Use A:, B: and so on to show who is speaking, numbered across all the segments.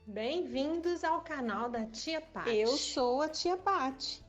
A: Bem-vindos ao canal da Tia Pati.
B: Eu sou a Tia Pati.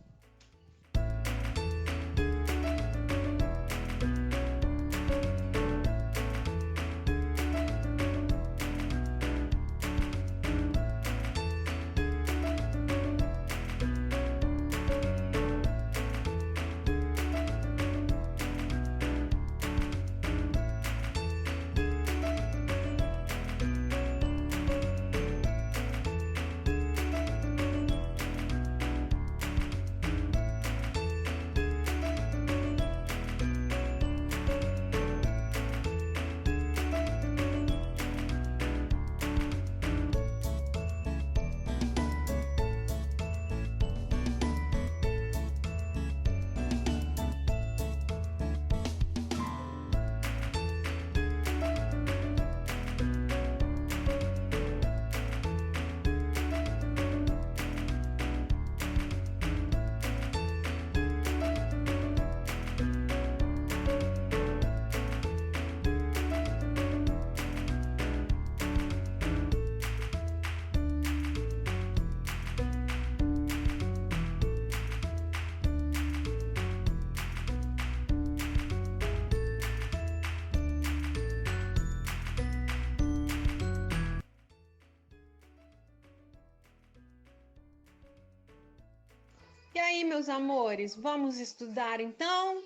A: E aí, meus amores, vamos estudar então?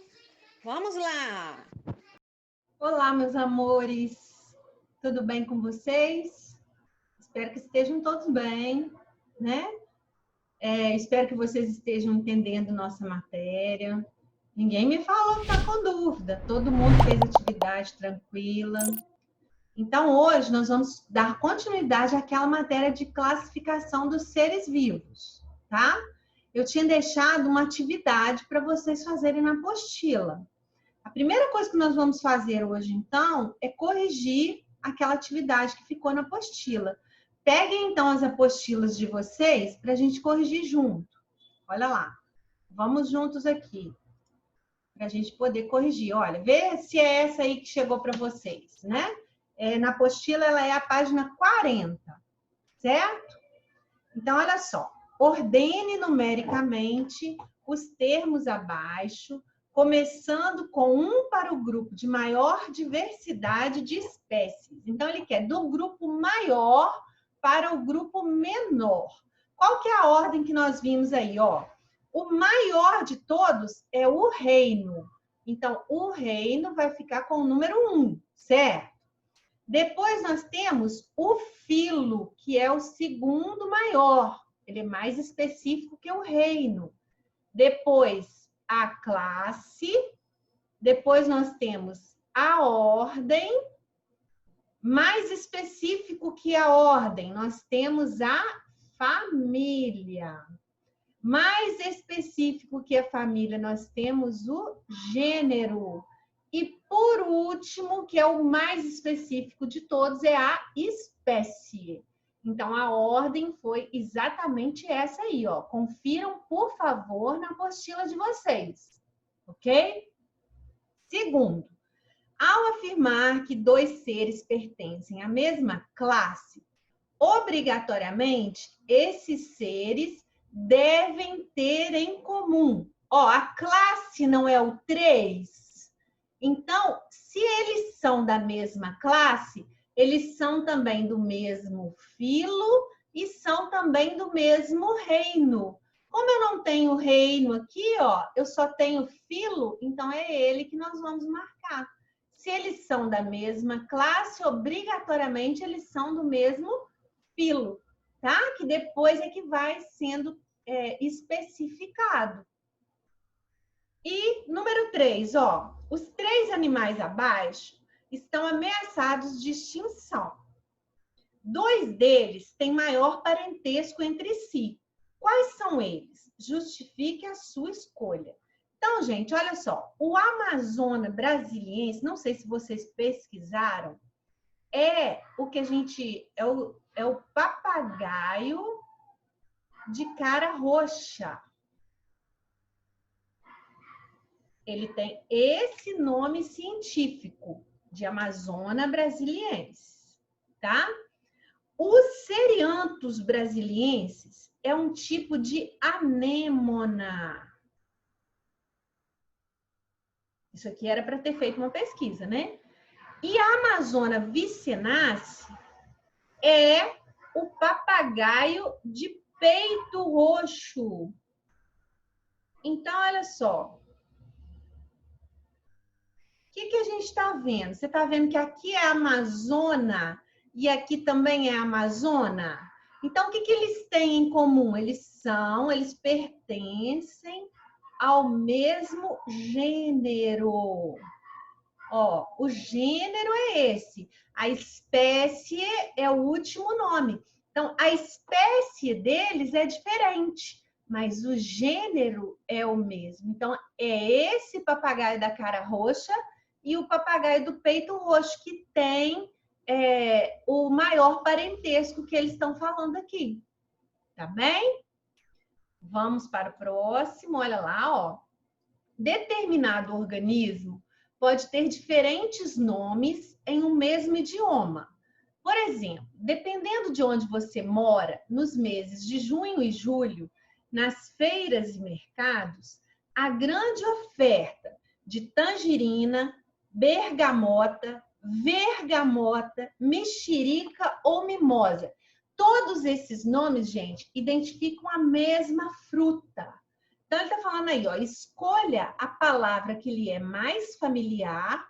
A: Vamos lá!
B: Olá, meus amores. Tudo bem com vocês? Espero que estejam todos bem, né? Espero que vocês estejam entendendo nossa matéria. Ninguém me falou que está com dúvida. Todo mundo fez atividade tranquila. Então, hoje nós vamos dar continuidade àquela matéria de classificação dos seres vivos, tá? Eu tinha deixado uma atividade para vocês fazerem na apostila. A primeira coisa que nós vamos fazer hoje, então, é corrigir aquela atividade que ficou na apostila. Peguem, então, as apostilas de vocês para a gente corrigir junto. Olha lá. Vamos juntos aqui, para a gente poder corrigir. Olha, vê se é essa aí que chegou para vocês, né? Na apostila, ela é a página 40, certo? Então, olha só. Ordene numericamente os termos abaixo, começando com um para o grupo de maior diversidade de espécies. Então, ele quer do grupo maior para o grupo menor. Qual que é a ordem que nós vimos aí, ó? O maior de todos é o reino. Então, o reino vai ficar com o número 1, certo? Depois nós temos o filo, que é o segundo maior. Ele é mais específico que o reino. Depois, a classe. Depois nós temos a ordem. Mais específico que a ordem, nós temos a família. Mais específico que a família, nós temos o gênero. E por último, que é o mais específico de todos, é a espécie. Então, a ordem foi exatamente essa aí, ó. Confiram, por favor, na apostila de vocês, ok? Segundo, ao afirmar que dois seres pertencem à mesma classe, obrigatoriamente, esses seres devem ter em comum. Ó, a classe não é o 3? Então, se eles são da mesma classe, eles são também do mesmo filo e são também do mesmo reino. Como eu não tenho reino aqui, ó, eu só tenho filo, então é ele que nós vamos marcar. Se eles são da mesma classe, obrigatoriamente eles são do mesmo filo, tá? Que depois é que vai sendo especificado. E número 3, ó, os 3 animais abaixo estão ameaçados de extinção. 2 deles têm maior parentesco entre si. Quais são eles? Justifique a sua escolha. Então, gente, olha só, o Amazona brasiliense, não sei se vocês pesquisaram, é o que a gente é o papagaio de cara roxa. Ele tem esse nome científico de Amazona brasiliense, tá? Os Cerianthus brasiliensis é um tipo de anêmona. Isso aqui era para ter feito uma pesquisa, né? E a Amazona vicenace é o papagaio de peito roxo. Então, olha só. O que a gente está vendo? Você está vendo que aqui é Amazona e aqui também é Amazona? Então, o que eles têm em comum? Eles pertencem ao mesmo gênero. Ó, o gênero é esse. A espécie é o último nome. Então, a espécie deles é diferente, mas o gênero é o mesmo. Então, é esse papagaio da cara roxa e o papagaio do peito roxo que tem o maior parentesco que eles estão falando aqui. Tá bem? Vamos para o próximo. Olha lá, ó. Determinado organismo pode ter diferentes nomes em um mesmo idioma. Por exemplo, dependendo de onde você mora, nos meses de junho e julho, nas feiras e mercados, a grande oferta de tangerina, bergamota, vergamota, mexerica ou mimosa. Todos esses nomes, gente, identificam a mesma fruta. Então, ele está falando aí, ó, escolha a palavra que lhe é mais familiar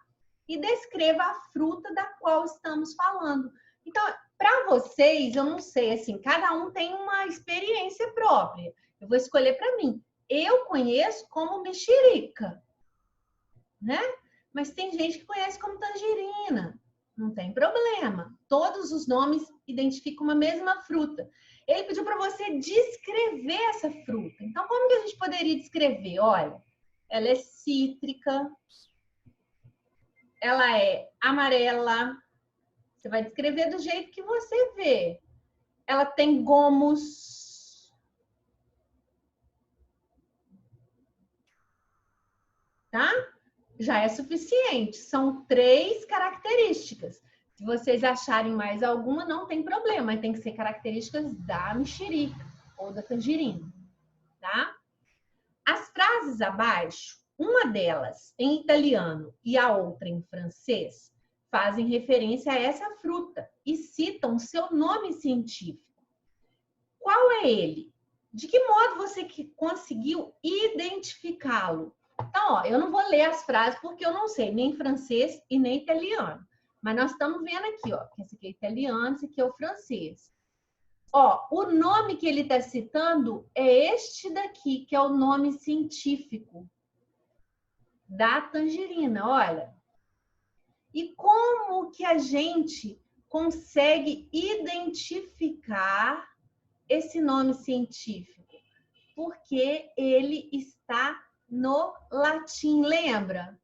B: e descreva a fruta da qual estamos falando. Então, para vocês, eu não sei, assim, cada um tem uma experiência própria. Eu vou escolher para mim. Eu conheço como mexerica, né? Mas tem gente que conhece como tangerina. Não tem problema. Todos os nomes identificam uma mesma fruta. Ele pediu para você descrever essa fruta. Então, como que a gente poderia descrever? Olha, ela é cítrica, ela é amarela. Você vai descrever do jeito que você vê. Ela tem gomos. Tá? Já é suficiente. São 3 características. Se vocês acharem mais alguma, não tem problema. Mas tem que ser características da mexerica ou da tangerina. Tá? As frases abaixo, uma delas em italiano e a outra em francês, fazem referência a essa fruta e citam seu nome científico. Qual é ele? De que modo você conseguiu identificá-lo? Então, ó, eu não vou ler as frases porque eu não sei nem francês e nem italiano. Mas nós estamos vendo aqui, ó, que esse aqui é italiano, esse aqui é o francês. Ó, o nome que ele está citando é este daqui, que é o nome científico da tangerina, olha. E como que a gente consegue identificar esse nome científico? Porque ele está no latim, lembra?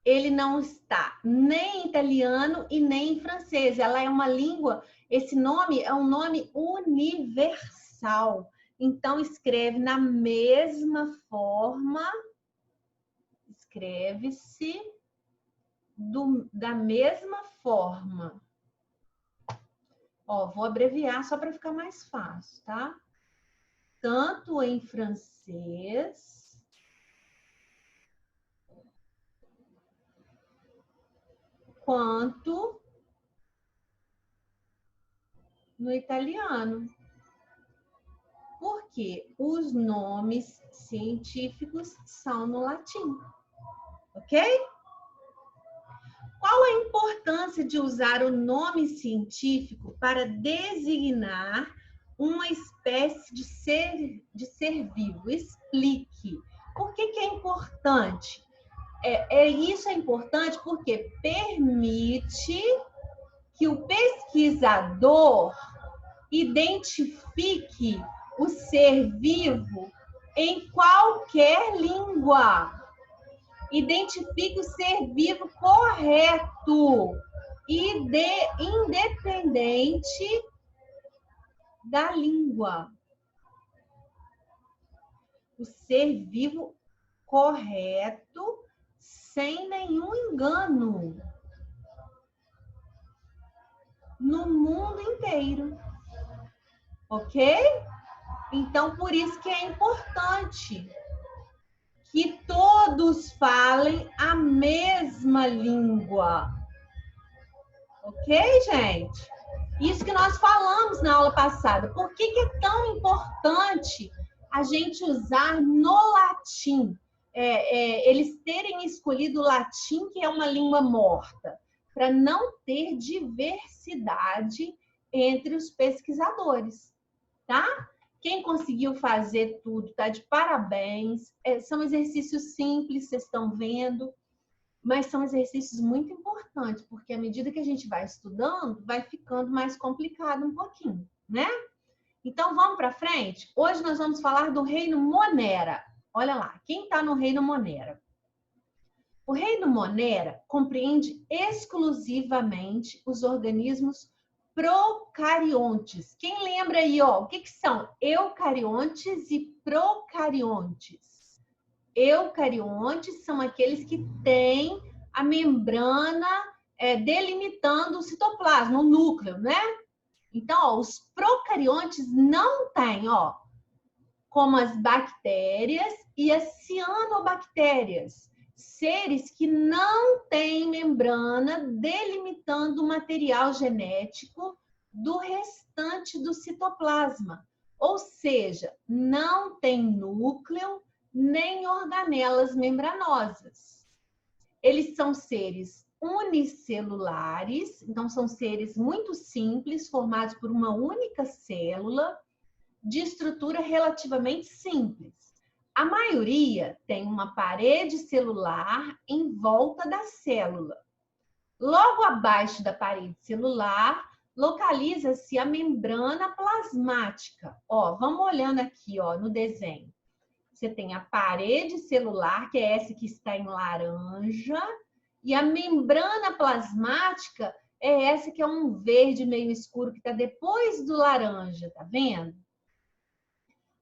B: Ele não está nem em italiano e nem em francês. Ela é uma língua, esse nome é um nome universal. Então, escreve na mesma forma, escreve-se da mesma forma. Ó, vou abreviar só para ficar mais fácil, tá? Tanto em francês quanto no italiano. Porque os nomes científicos são no latim. Ok? Qual a importância de usar o nome científico para designar uma espécie de ser vivo? Explique. Por que é importante? Isso é importante porque permite que o pesquisador identifique o ser vivo em qualquer língua. Identifique o ser vivo correto e independente da língua. O ser vivo correto, sem nenhum engano. no mundo inteiro. Ok? Então, por isso que é importante que todos falem a mesma língua. Ok, gente? Isso que nós falamos na aula passada. Por que é tão importante a gente usar no latim? Eles terem escolhido o latim, que é uma língua morta, para não ter diversidade entre os pesquisadores, tá? Quem conseguiu fazer tudo tá de parabéns. São exercícios simples, vocês estão vendo, mas são exercícios muito importantes, porque à medida que a gente vai estudando, vai ficando mais complicado um pouquinho, né? Então, vamos para frente? Hoje nós vamos falar do reino Monera. Olha lá, quem está no reino Monera? O reino Monera compreende exclusivamente os organismos procariontes. Quem lembra aí, ó, o que são eucariontes e procariontes? Eucariontes são aqueles que têm a membrana delimitando o citoplasma, o núcleo, né? Então, ó, os procariontes não têm, ó, como as bactérias e as cianobactérias, seres que não têm membrana delimitando o material genético do restante do citoplasma. Ou seja, não tem núcleo nem organelas membranosas. Eles são seres unicelulares, então são seres muito simples, formados por uma única célula, de estrutura relativamente simples. A maioria tem uma parede celular em volta da célula. Logo abaixo da parede celular, localiza-se a membrana plasmática. Ó, vamos olhando aqui, ó, no desenho. Você tem a parede celular, que é essa que está em laranja, e a membrana plasmática é essa que é um verde meio escuro, que está depois do laranja, tá vendo?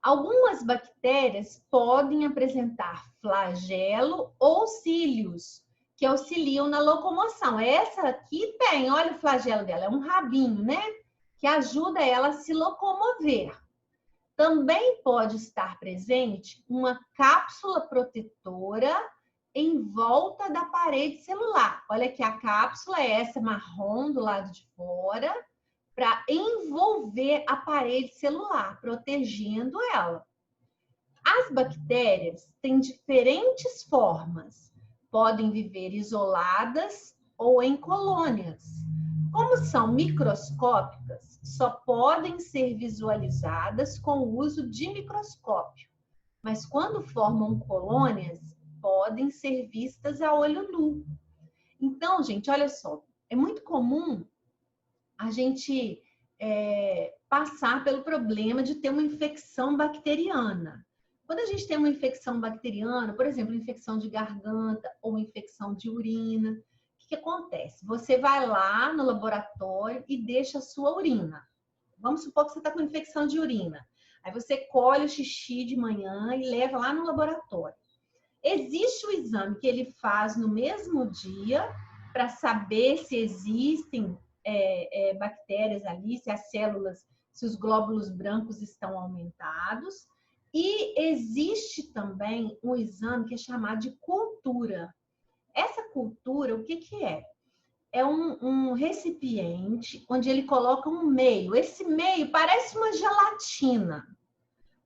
B: Algumas bactérias podem apresentar flagelo ou cílios, que auxiliam na locomoção. Essa aqui tem, olha o flagelo dela, é um rabinho, né? Que ajuda ela a se locomover. Também pode estar presente uma cápsula protetora em volta da parede celular. Olha que a cápsula é essa marrom do lado de fora, para envolver a parede celular, protegendo ela. As bactérias têm diferentes formas. Podem viver isoladas ou em colônias. Como são microscópicas, só podem ser visualizadas com o uso de microscópio. Mas quando formam colônias, podem ser vistas a olho nu. Então, gente, olha só, é muito comum a gente passar pelo problema de ter uma infecção bacteriana. Quando a gente tem uma infecção bacteriana, por exemplo, infecção de garganta ou infecção de urina, o que acontece? Você vai lá no laboratório e deixa a sua urina. Vamos supor que você está com infecção de urina. Aí você colhe o xixi de manhã e leva lá no laboratório. Existe o exame que ele faz no mesmo dia para saber se existem bactérias ali, se as células, se os glóbulos brancos estão aumentados. E existe também um exame que é chamado de cultura. Essa cultura, o que é? É um recipiente onde ele coloca um meio. Esse meio parece uma gelatina.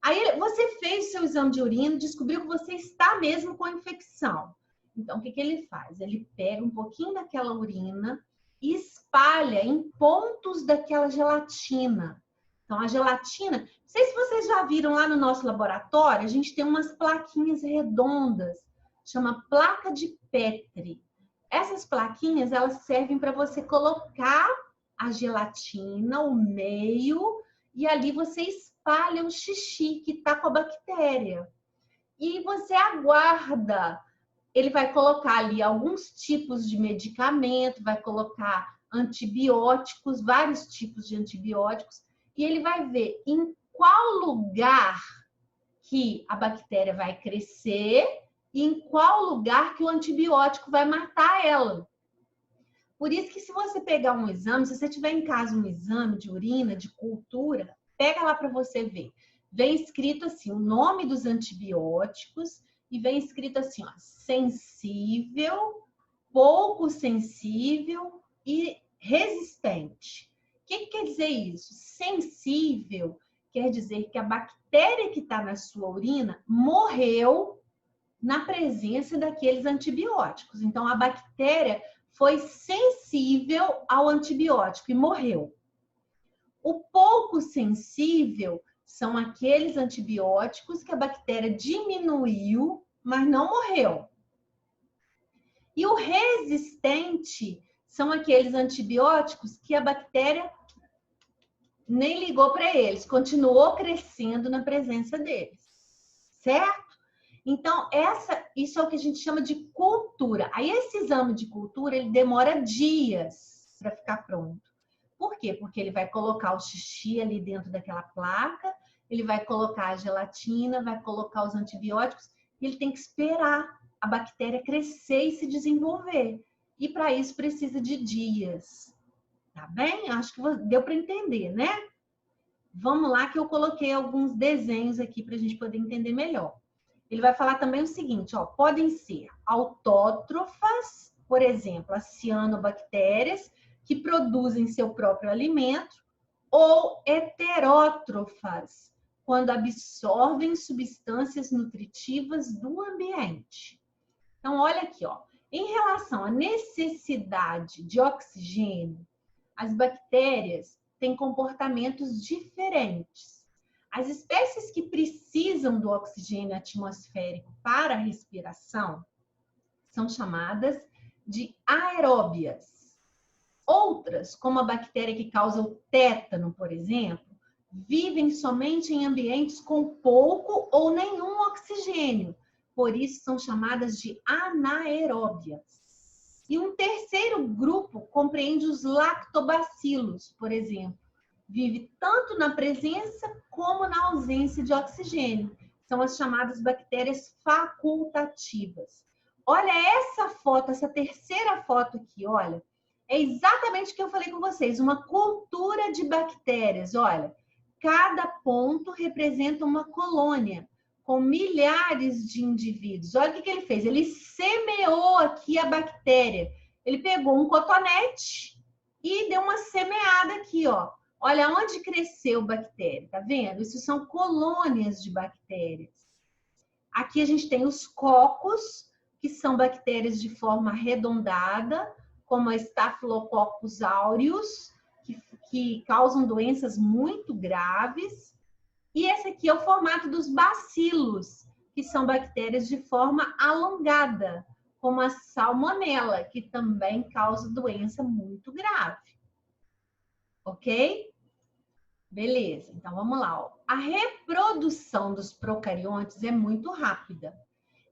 B: Aí você fez seu exame de urina e descobriu que você está mesmo com infecção. Então, o que ele faz? Ele pega um pouquinho daquela urina e espalha em pontos daquela gelatina. Então, a gelatina... Não sei se vocês já viram lá no nosso laboratório, a gente tem umas plaquinhas redondas, chama placa de Petri. Essas plaquinhas, elas servem para você colocar a gelatina, o meio, e ali você espalha o xixi que está com a bactéria. E você aguarda. Ele vai colocar ali alguns tipos de medicamento, vai colocar antibióticos, vários tipos de antibióticos, e ele vai ver em qual lugar que a bactéria vai crescer e em qual lugar que o antibiótico vai matar ela. Por isso que se você pegar um exame, se você tiver em casa um exame de urina, de cultura, pega lá para você ver. Vem escrito assim, o nome dos antibióticos e vem escrito assim, ó, sensível, pouco sensível e resistente. O que quer dizer isso? Sensível quer dizer que a bactéria que está na sua urina morreu na presença daqueles antibióticos. Então, a bactéria foi sensível ao antibiótico e morreu. O pouco sensível são aqueles antibióticos que a bactéria diminuiu, mas não morreu. E o resistente são aqueles antibióticos que a bactéria nem ligou para eles, continuou crescendo na presença deles. Certo? Então, isso é o que a gente chama de cultura. Aí, esse exame de cultura, ele demora dias para ficar pronto. Por quê? Porque ele vai colocar o xixi ali dentro daquela placa, ele vai colocar a gelatina, vai colocar os antibióticos, e ele tem que esperar a bactéria crescer e se desenvolver. E para isso precisa de dias. Tá bem? Acho que deu para entender, né? Vamos lá que eu coloquei alguns desenhos aqui para a gente poder entender melhor. Ele vai falar também o seguinte, ó, podem ser autótrofas, por exemplo, as cianobactérias, que produzem seu próprio alimento, ou heterótrofas, quando absorvem substâncias nutritivas do ambiente. Então, olha aqui, ó, em relação à necessidade de oxigênio, as bactérias têm comportamentos diferentes. As espécies que precisam do oxigênio atmosférico para a respiração são chamadas de aeróbias. Outras, como a bactéria que causa o tétano, por exemplo, vivem somente em ambientes com pouco ou nenhum oxigênio. Por isso são chamadas de anaeróbias. E um terceiro grupo compreende os lactobacilos, por exemplo. Vive tanto na presença como na ausência de oxigênio. São as chamadas bactérias facultativas. Olha essa foto, essa terceira foto aqui, olha. É exatamente o que eu falei com vocês, uma cultura de bactérias. Olha, cada ponto representa uma colônia com milhares de indivíduos. Olha o que ele fez, ele semeou aqui a bactéria. Ele pegou um cotonete e deu uma semeada aqui, ó. Olha onde cresceu a bactéria, tá vendo? Isso são colônias de bactérias. Aqui a gente tem os cocos, que são bactérias de forma arredondada, como a Staphylococcus aureus, que causam doenças muito graves. E esse aqui é o formato dos bacilos, que são bactérias de forma alongada, como a salmonela, que também causa doença muito grave. Ok? Beleza, então vamos lá. Ó. A reprodução dos procariontes é muito rápida.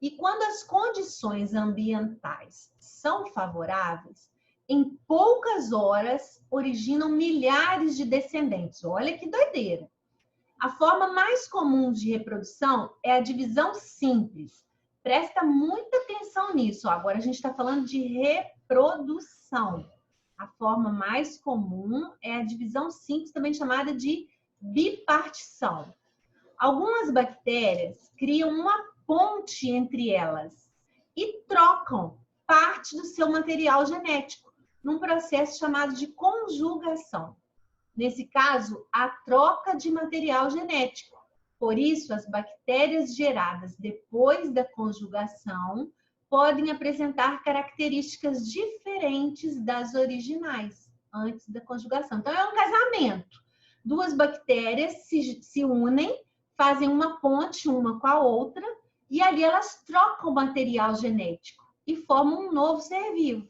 B: E quando as condições ambientais são favoráveis, em poucas horas originam milhares de descendentes. Olha que doideira! A forma mais comum de reprodução é a divisão simples. Presta muita atenção nisso. Ó. Agora a gente está falando de reprodução. A forma mais comum é a divisão simples, também chamada de bipartição. Algumas bactérias criam uma ponte entre elas e trocam parte do seu material genético num processo chamado de conjugação. Nesse caso, a troca de material genético. Por isso, as bactérias geradas depois da conjugação podem apresentar características diferentes das originais, antes da conjugação. Então, é um casamento. Duas bactérias se unem, fazem uma ponte uma com a outra, e ali elas trocam material genético e formam um novo ser vivo.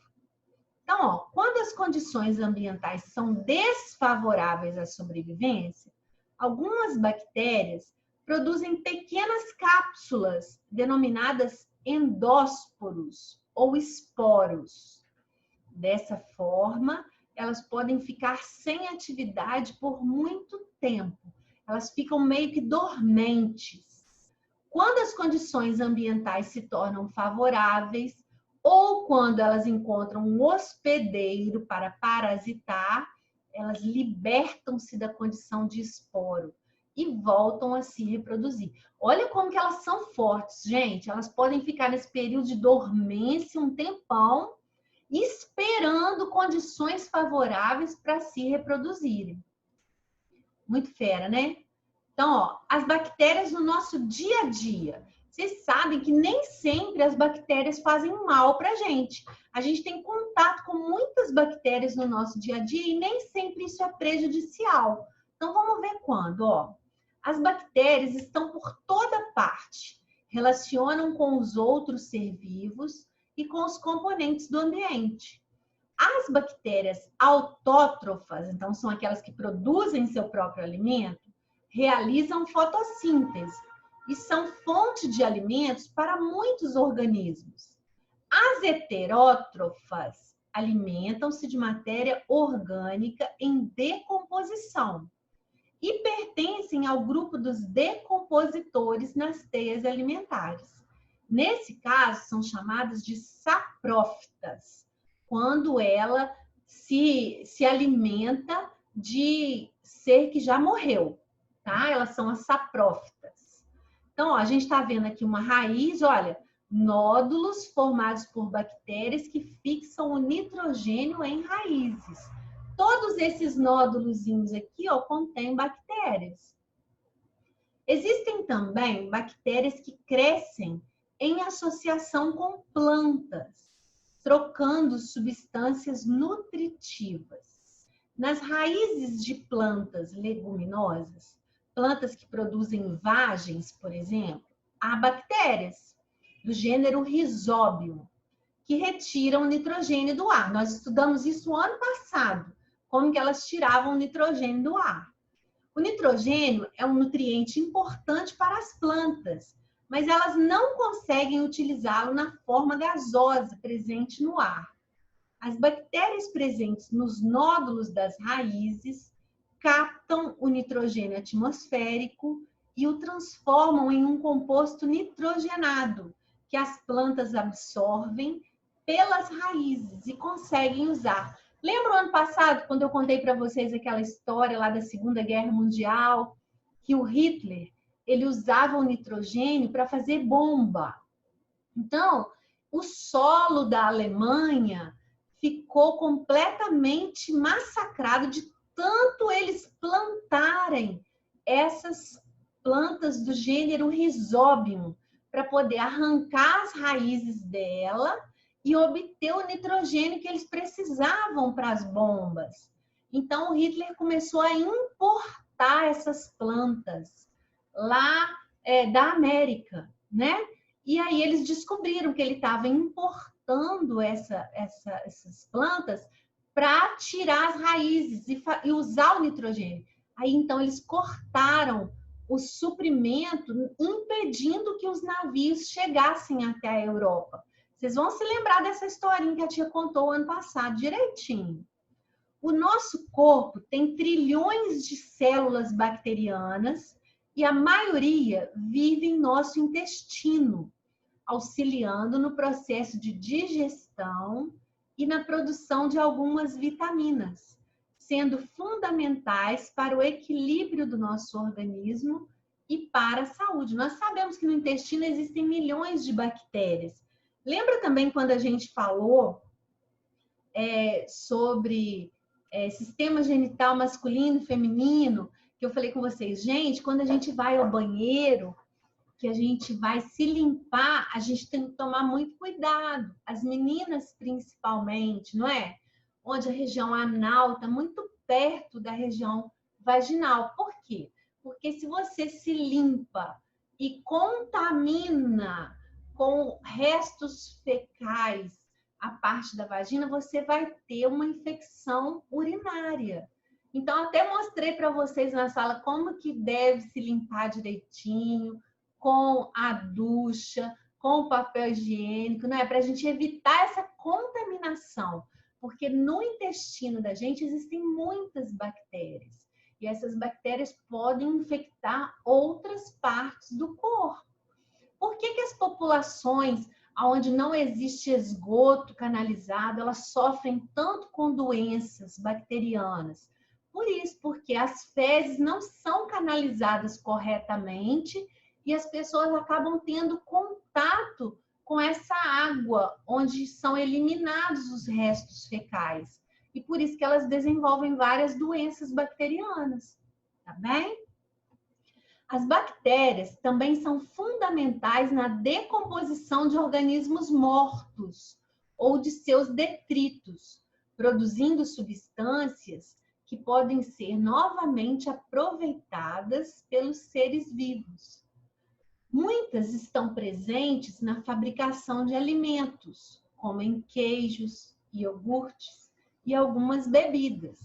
B: Então, ó, quando as condições ambientais são desfavoráveis à sobrevivência, algumas bactérias produzem pequenas cápsulas denominadas endósporos ou esporos. Dessa forma, elas podem ficar sem atividade por muito tempo. Elas ficam meio que dormentes. Quando as condições ambientais se tornam favoráveis, ou quando elas encontram um hospedeiro para parasitar, elas libertam-se da condição de esporo e voltam a se reproduzir. Olha como que elas são fortes, gente. Elas podem ficar nesse período de dormência um tempão, esperando condições favoráveis para se reproduzirem. Muito fera, né? Então, ó, as bactérias no nosso dia a dia. Vocês sabem que nem sempre as bactérias fazem mal para a gente. A gente tem contato com muitas bactérias no nosso dia a dia e nem sempre isso é prejudicial. Então, vamos ver quando, ó. As bactérias estão por toda parte, relacionam com os outros seres vivos e com os componentes do ambiente. As bactérias autótrofas, então são aquelas que produzem seu próprio alimento, realizam fotossíntese e são fonte de alimentos para muitos organismos. As heterótrofas alimentam-se de matéria orgânica em decomposição e pertencem ao grupo dos decompositores nas teias alimentares. Nesse caso, são chamadas de saprófitas, quando ela se alimenta de ser que já morreu, tá? Elas são as saprófitas. Então, ó, a gente está vendo aqui uma raiz, olha, nódulos formados por bactérias que fixam o nitrogênio em raízes. Todos esses nódulozinhos aqui, ó, contêm bactérias. Existem também bactérias que crescem em associação com plantas, trocando substâncias nutritivas. Nas raízes de plantas leguminosas, plantas que produzem vagens, por exemplo, há bactérias do gênero Rhizobium, que retiram o nitrogênio do ar. Nós estudamos isso ano passado, como que elas tiravam o nitrogênio do ar. O nitrogênio é um nutriente importante para as plantas, mas elas não conseguem utilizá-lo na forma gasosa presente no ar. As bactérias presentes nos nódulos das raízes captam o nitrogênio atmosférico e o transformam em um composto nitrogenado, que as plantas absorvem pelas raízes e conseguem usar. Lembra o ano passado, quando eu contei para vocês aquela história lá da Segunda Guerra Mundial, que o Hitler ele usava o nitrogênio para fazer bomba. Então, o solo da Alemanha ficou completamente massacrado de tanto eles plantarem essas plantas do gênero Rhizobium para poder arrancar as raízes dela e obter o nitrogênio que eles precisavam para as bombas. Então, o Hitler começou a importar essas plantas lá da América, né? E aí eles descobriram que ele estava importando essas plantas para tirar as raízes e usar o nitrogênio. Aí então eles cortaram o suprimento, impedindo que os navios chegassem até a Europa. Vocês vão se lembrar dessa historinha que a tia contou ano passado direitinho. O nosso corpo tem trilhões de células bacterianas e a maioria vive em nosso intestino, auxiliando no processo de digestão e na produção de algumas vitaminas, sendo fundamentais para o equilíbrio do nosso organismo e para a saúde. Nós sabemos que no intestino existem milhões de bactérias. Lembra também quando a gente falou sobre sistema genital masculino e feminino, que eu falei com vocês, gente, quando a gente vai ao banheiro, que a gente vai se limpar, a gente tem que tomar muito cuidado. As meninas, principalmente, não é? Onde a região anal está muito perto da região vaginal. Por quê? Porque se você se limpa e contamina com restos fecais a parte da vagina, você vai ter uma infecção urinária. Então, até mostrei para vocês na sala como que deve se limpar direitinho, com a ducha, com o papel higiênico, né? Para a gente evitar essa contaminação. Porque no intestino da gente existem muitas bactérias. E essas bactérias podem infectar outras partes do corpo. Por que as populações onde não existe esgoto canalizado, elas sofrem tanto com doenças bacterianas. Por isso, porque as fezes não são canalizadas corretamente e as pessoas acabam tendo contato com essa água, onde são eliminados os restos fecais. E por isso que elas desenvolvem várias doenças bacterianas, tá bem? As bactérias também são fundamentais na decomposição de organismos mortos ou de seus detritos, produzindo substâncias que podem ser novamente aproveitadas pelos seres vivos. Muitas estão presentes na fabricação de alimentos, como em queijos, iogurtes e algumas bebidas.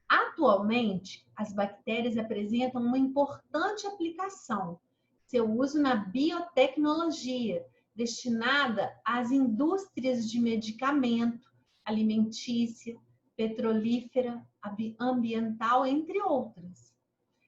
B: Atualmente, as bactérias apresentam uma importante aplicação, seu uso na biotecnologia, destinada às indústrias de medicamento, alimentícia, petrolífera, ambiental, entre outras.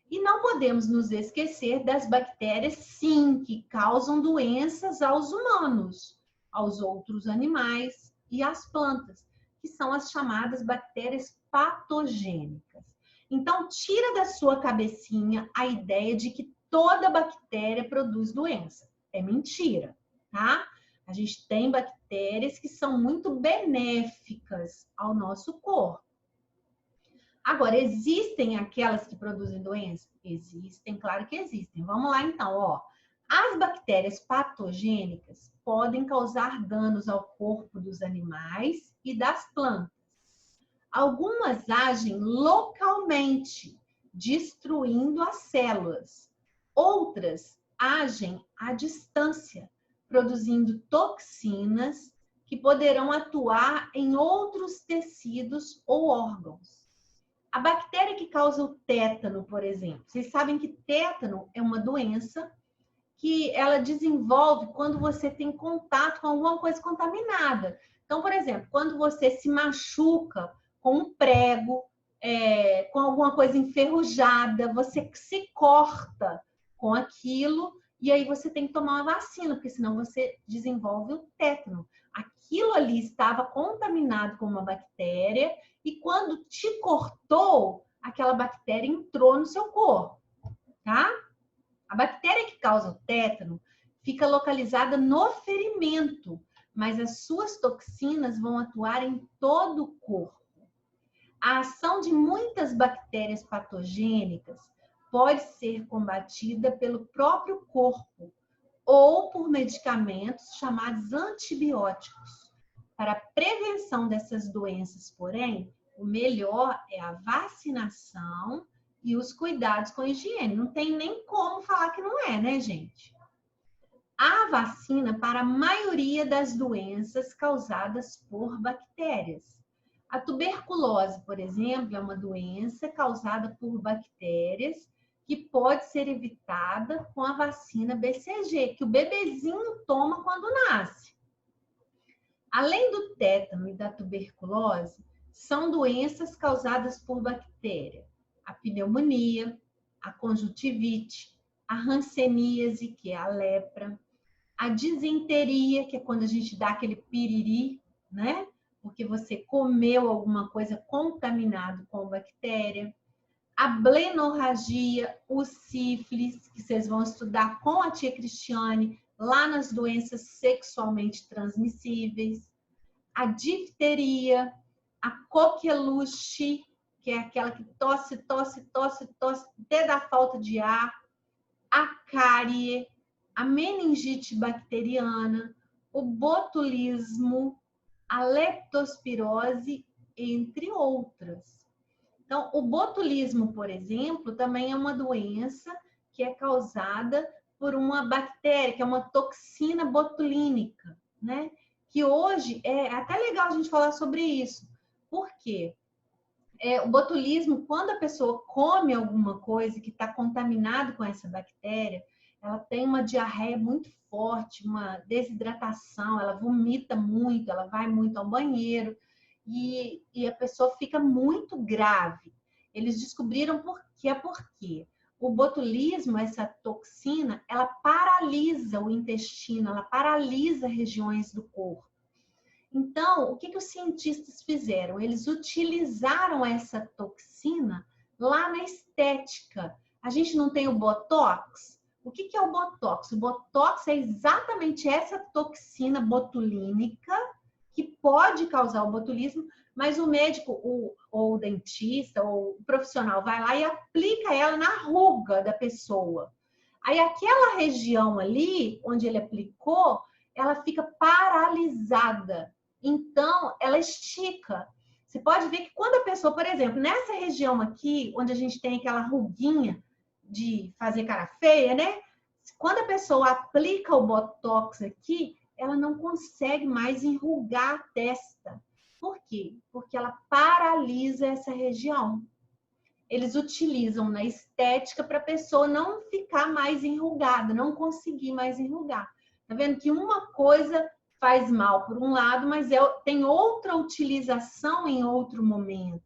B: E não podemos nos esquecer das bactérias, sim, que causam doenças aos humanos, aos outros animais e às plantas, que são as chamadas bactérias patogênicas. Então, tira da sua cabecinha a ideia de que toda bactéria produz doença. É mentira, tá? A gente tem bactérias que são muito benéficas ao nosso corpo. Agora, existem aquelas que produzem doença? Existem, claro que existem. Vamos lá então, ó. As bactérias patogênicas podem causar danos ao corpo dos animais e das plantas. Algumas agem localmente, destruindo as células. Outras agem à distância, produzindo toxinas que poderão atuar em outros tecidos ou órgãos. A bactéria que causa o tétano, por exemplo. Vocês sabem que tétano é uma doença que ela desenvolve quando você tem contato com alguma coisa contaminada. Então, por exemplo, quando você se machuca com um prego, com alguma coisa enferrujada, você se corta com aquilo e aí você tem que tomar uma vacina, porque senão você desenvolve o tétano. Aquilo ali estava contaminado com uma bactéria e quando te cortou, aquela bactéria entrou no seu corpo, tá? A bactéria que causa o tétano fica localizada no ferimento, mas as suas toxinas vão atuar em todo o corpo. A ação de muitas bactérias patogênicas pode ser combatida pelo próprio corpo ou por medicamentos chamados antibióticos. Para a prevenção dessas doenças, porém, o melhor é a vacinação e os cuidados com a higiene. Não tem nem como falar que não é, né, gente? Há vacina para a maioria das doenças causadas por bactérias. A tuberculose, por exemplo, é uma doença causada por bactérias que pode ser evitada com a vacina BCG, que o bebezinho toma quando nasce. Além do tétano e da tuberculose, são doenças causadas por bactéria. A pneumonia, a conjuntivite, a hanseníase, que é a lepra, a disenteria, que é quando a gente dá aquele piriri, né? Porque você comeu alguma coisa contaminada com bactéria. A blenorragia, o sífilis, que vocês vão estudar com a tia Cristiane, lá nas doenças sexualmente transmissíveis. A difteria, a coqueluche, que é aquela que tosse, até dá falta de ar. A cárie, a meningite bacteriana, o botulismo, a leptospirose, entre outras. Então, o botulismo, por exemplo, também é uma doença que é causada por uma bactéria, que é uma toxina botulínica, né? Que hoje é até legal a gente falar sobre isso. Por quê? O botulismo, quando a pessoa come alguma coisa que está contaminado com essa bactéria, ela tem uma diarreia muito forte, uma desidratação, ela vomita muito, ela vai muito ao banheiro e a pessoa fica muito grave. Eles descobriram por quê? o botulismo, essa toxina, ela paralisa o intestino, ela paralisa regiões do corpo. Então, o que os cientistas fizeram? Eles utilizaram essa toxina lá na estética. A gente não tem o Botox? O que é o Botox? O Botox é exatamente essa toxina botulínica que pode causar o botulismo, mas o médico ou o dentista ou o profissional vai lá e aplica ela na ruga da pessoa. Aí aquela região ali, onde ele aplicou, ela fica paralisada. Então, ela estica. Você pode ver que quando a pessoa, por exemplo, nessa região aqui, onde a gente tem aquela ruguinha de fazer cara feia, né? Quando a pessoa aplica o Botox aqui, ela não consegue mais enrugar a testa. Por quê? Porque ela paralisa essa região. Eles utilizam na estética para a pessoa não ficar mais enrugada, não conseguir mais enrugar. Tá vendo que uma coisa faz mal por um lado, mas tem outra utilização em outro momento.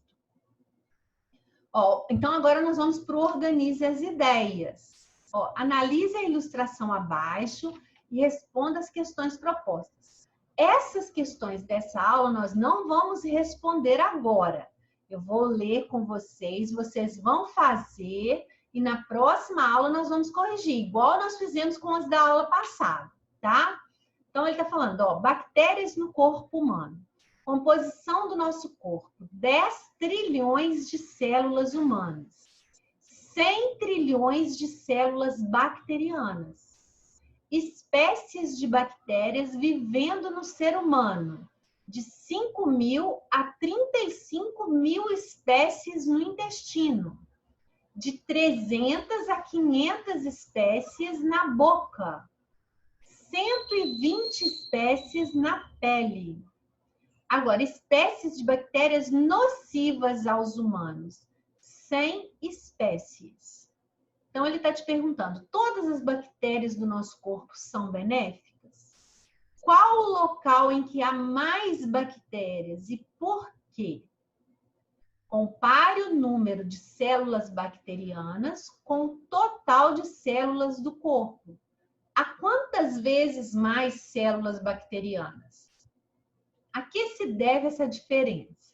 B: Ó, então, agora nós vamos para o Organize as Ideias. Ó, analise a ilustração abaixo e responda as questões propostas. Essas questões dessa aula nós não vamos responder agora. Eu vou ler com vocês, vocês vão fazer e na próxima aula nós vamos corrigir, igual nós fizemos com as da aula passada, tá? Então, ele está falando, ó, bactérias no corpo humano. Composição do nosso corpo, 10 trilhões de células humanas, 100 trilhões de células bacterianas, espécies de bactérias vivendo no ser humano, de 5.000 a 35.000 espécies no intestino, de 300 a 500 espécies na boca, 120 espécies na pele. Agora, espécies de bactérias nocivas aos humanos, 100 espécies. Então, ele está te perguntando, todas as bactérias do nosso corpo são benéficas? Qual o local em que há mais bactérias e por quê? Compare o número de células bacterianas com o total de células do corpo. A quantas vezes mais células bacterianas? A que se deve essa diferença?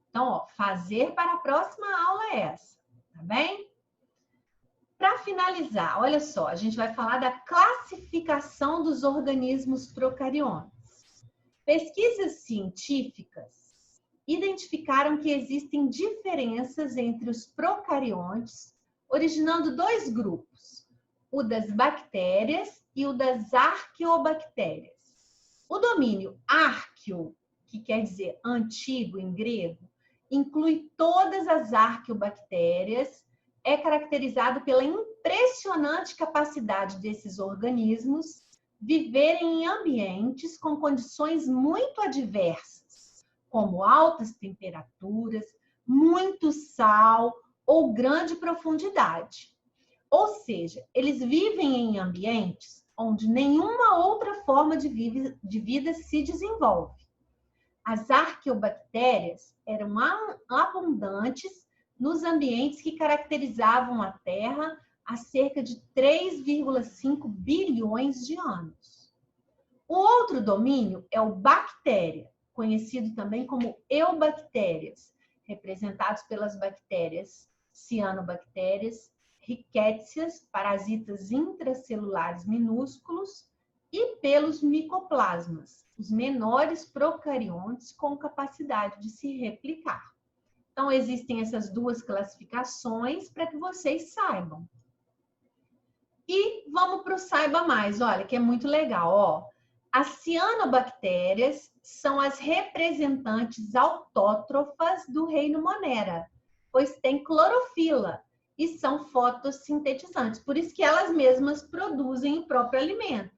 B: Então, ó, fazer para a próxima aula é essa, tá bem? Para finalizar, olha só, a gente vai falar da classificação dos organismos procariontes. Pesquisas científicas identificaram que existem diferenças entre os procariontes, originando dois grupos, o das bactérias e o das arqueobactérias. O domínio arqueo, que quer dizer antigo em grego, inclui todas as arqueobactérias, é caracterizado pela impressionante capacidade desses organismos viverem em ambientes com condições muito adversas, como altas temperaturas, muito sal ou grande profundidade. Ou seja, eles vivem em ambientes onde nenhuma outra forma de vida se desenvolve. As arqueobactérias eram abundantes nos ambientes que caracterizavam a Terra há cerca de 3,5 bilhões de anos. O outro domínio é o bactéria, conhecido também como eubactérias, representados pelas bactérias cianobactérias, rickétsias, parasitas intracelulares minúsculos, e pelos micoplasmas, os menores procariontes com capacidade de se replicar. Então, existem essas duas classificações para que vocês saibam. E vamos para o Saiba Mais, olha, que é muito legal, ó. As cianobactérias são as representantes autótrofas do reino Monera, pois têm clorofila e são fotossintetizantes, por isso que elas mesmas produzem o próprio alimento,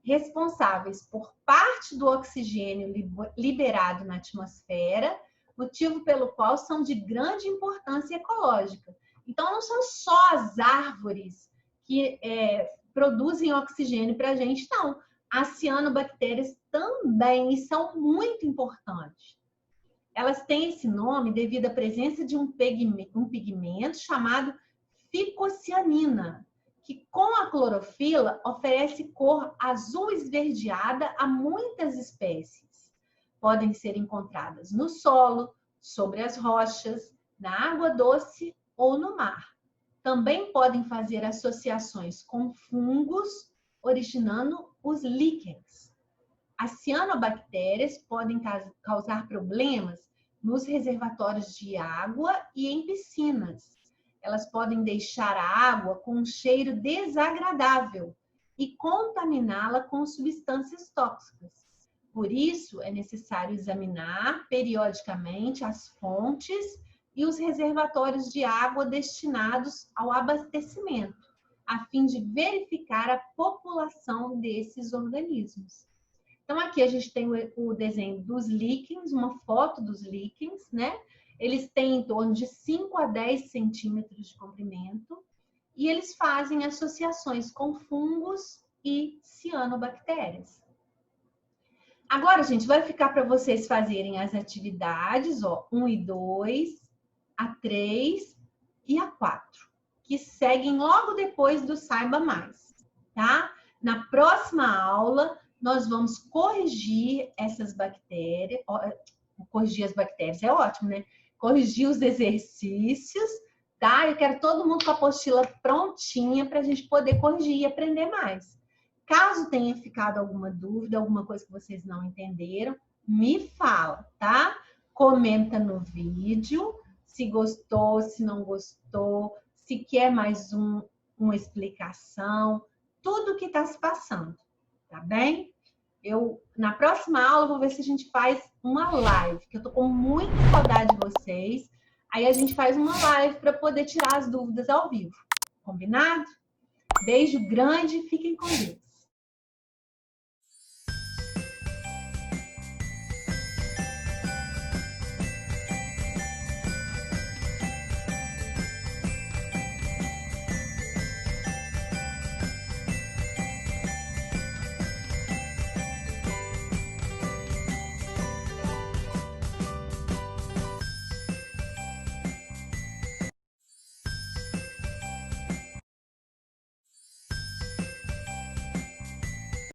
B: responsáveis por parte do oxigênio liberado na atmosfera, motivo pelo qual são de grande importância ecológica. Então, não são só as árvores que produzem oxigênio para a gente, não. As cianobactérias também são muito importantes. Elas têm esse nome devido à presença de um pigmento chamado ficocianina, que com a clorofila oferece cor azul esverdeada a muitas espécies. Podem ser encontradas no solo, sobre as rochas, na água doce ou no mar. Também podem fazer associações com fungos, originando os líquens. As cianobactérias podem causar problemas nos reservatórios de água e em piscinas. Elas podem deixar a água com um cheiro desagradável e contaminá-la com substâncias tóxicas. Por isso, é necessário examinar periodicamente as fontes e os reservatórios de água destinados ao abastecimento, a fim de verificar a população desses organismos. Então, aqui a gente tem o desenho dos líquens, uma foto dos líquens, né? Eles têm em torno de 5 a 10 centímetros de comprimento e eles fazem associações com fungos e cianobactérias. Agora, gente, vai ficar para vocês fazerem as atividades, ó, 1 e 2, a 3 e a 4, que seguem logo depois do Saiba Mais, tá? Na próxima aula, nós vamos corrigir essas bactérias, corrigir as bactérias é ótimo, né? Corrigir os exercícios, tá? Eu quero todo mundo com a apostila prontinha para a gente poder corrigir e aprender mais. Caso tenha ficado alguma dúvida, alguma coisa que vocês não entenderam, me fala, tá? Comenta no vídeo, se gostou, se não gostou, se quer mais uma explicação, tudo que está se passando, tá bem? Na próxima aula, vou ver se a gente faz uma live, que eu tô com muita saudade de vocês. Aí a gente faz uma live para poder tirar as dúvidas ao vivo. Combinado? Beijo grande e fiquem com Deus.